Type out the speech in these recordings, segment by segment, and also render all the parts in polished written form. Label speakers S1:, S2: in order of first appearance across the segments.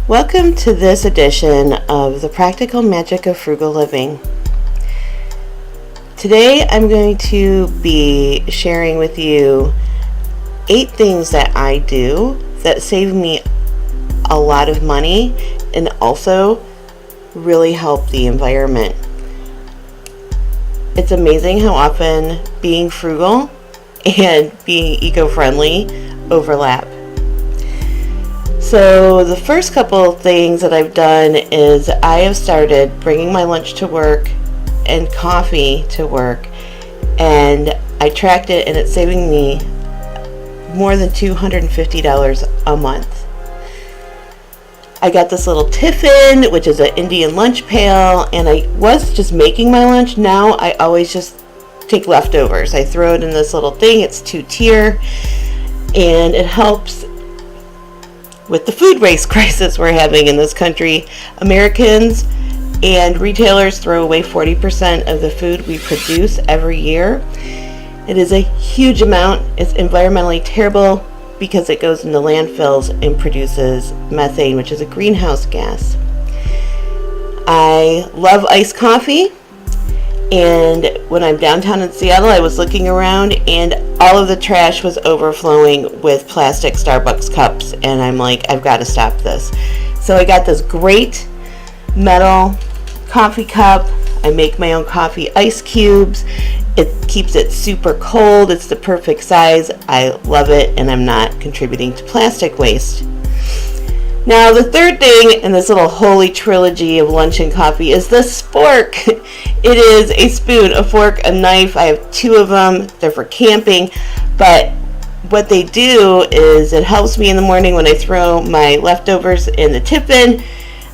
S1: Welcome to this edition of The Practical Magic of Frugal Living. Today I'm going to be sharing with you 8 things that I do that save me a lot of money and also really help the environment. It's amazing how often being frugal and being eco-friendly overlap. So the first couple of things that I've done is I have started bringing my lunch to work and coffee to work, and I tracked it and it's saving me more than $250 a month. I got this little tiffin, which is an Indian lunch pail, and I was just making my lunch. Now I always just take leftovers. I throw it in this little thing. It's 2-tier, and it helps with the food waste crisis we're having in this country. Americans and retailers throw away 40% of the food we produce every year. It is a huge amount. It's environmentally terrible because it goes into landfills and produces methane, which is a greenhouse gas. I love iced coffee, and when I'm downtown in Seattle, I was looking around and all of the trash was overflowing with plastic Starbucks cups, and I'm like, I've got to stop this. So I got this great metal coffee cup. I make my own coffee ice cubes. It keeps it super cold. It's the perfect size. I love it, and I'm not contributing to plastic waste. Now, the third thing in this little holy trilogy of lunch and coffee is the spork. It is a spoon, a fork, a knife. I have 2 of them. They're for camping, but what they do is it helps me in the morning when I throw my leftovers in the tiffin.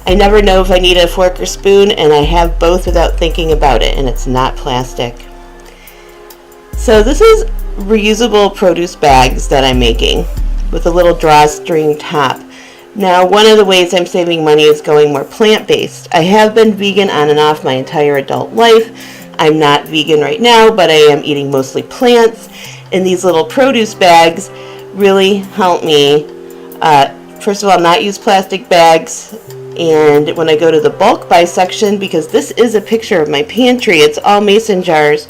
S1: I never know if I need a fork or spoon, and I have both without thinking about it, and it's not plastic. So this is reusable produce bags that I'm making with a little drawstring top. Now, one of the ways I'm saving money is going more plant-based. I have been vegan on and off my entire adult life. I'm not vegan right now, but I am eating mostly plants, and these little produce bags really help me, first of all, not use plastic bags. And when I go to the bulk buy section, because this is a picture of my pantry, it's all mason jars.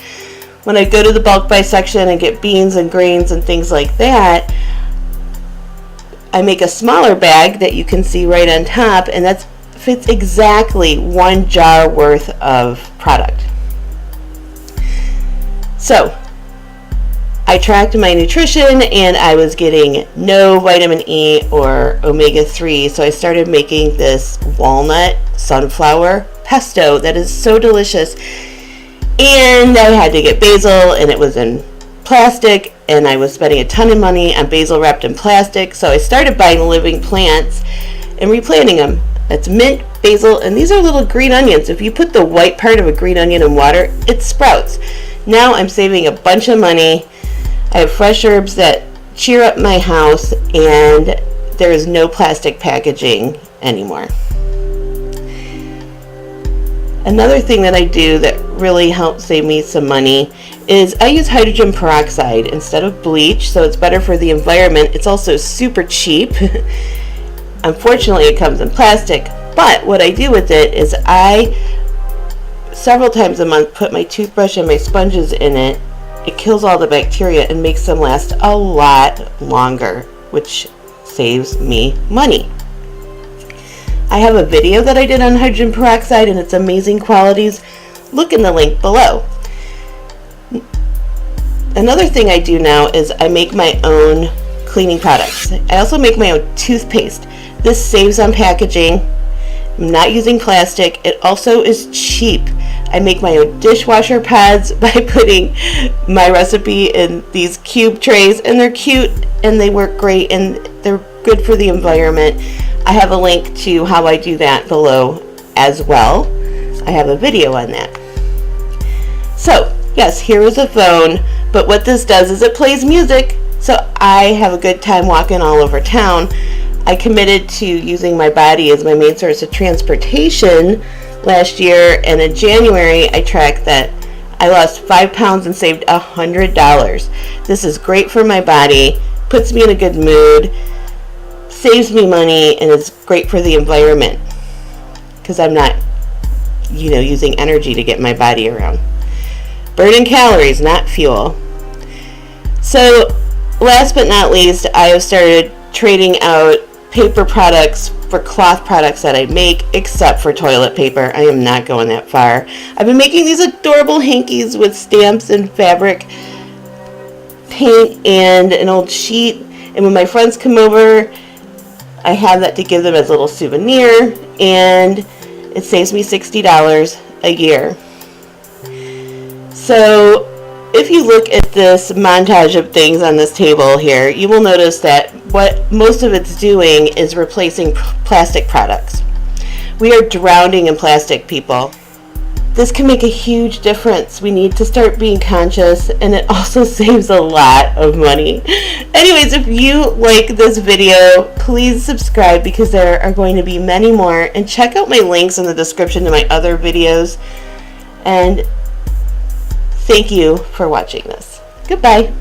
S1: When I go to the bulk buy section and get beans and grains and things like that, I make a smaller bag that you can see right on top, and that fits exactly 1 jar worth of product. So I tracked my nutrition, and I was getting no vitamin E or omega-3, so I started making this walnut sunflower pesto that is so delicious. And I had to get basil, and it was in plastic, and I was spending a ton of money on basil wrapped in plastic, so I started buying living plants and replanting them. That's mint, basil, and these are little green onions. If you put the white part of a green onion in water, it sprouts. Now I'm saving a bunch of money. I have fresh herbs that cheer up my house, and there is no plastic packaging anymore. Another thing that I do that really helps save me some money is I use hydrogen peroxide instead of bleach, so it's better for the environment. It's also super cheap. Unfortunately, it comes in plastic, but what I do with it is I, several times a month, put my toothbrush and my sponges in it. It kills all the bacteria and makes them last a lot longer, which saves me money. I have a video that I did on hydrogen peroxide and its amazing qualities. Look in the link below. Another thing I do now is I make my own cleaning products. I also make my own toothpaste. This saves on packaging. I'm not using plastic. It also is cheap. I make my own dishwasher pads by putting my recipe in these cube trays, and they're cute and they work great and they're good for the environment. I have a link to how I do that below as well. I have a video on that. So, yes, here is a phone, but what this does is it plays music, so I have a good time walking all over town. I committed to using my body as my main source of transportation last year, and in January I tracked that I lost 5 pounds and saved $100. This is great for my body, puts me in a good mood, saves me money, and it's great for the environment because I'm not, using energy to get my body around. Burning calories, not fuel. So, last but not least, I have started trading out paper products for cloth products that I make, except for toilet paper. I am not going that far. I've been making these adorable hankies with stamps and fabric paint and an old sheet, and when my friends come over, I have that to give them as a little souvenir, and it saves me $60 a year. So if you look at this montage of things on this table here, you will notice that what most of it's doing is replacing plastic products. We are drowning in plastic, people. This can make a huge difference. We need to start being conscious, and it also saves a lot of money. Anyways, if you like this video, please subscribe because there are going to be many more, and check out my links in the description to my other videos. And thank you for watching this. Goodbye.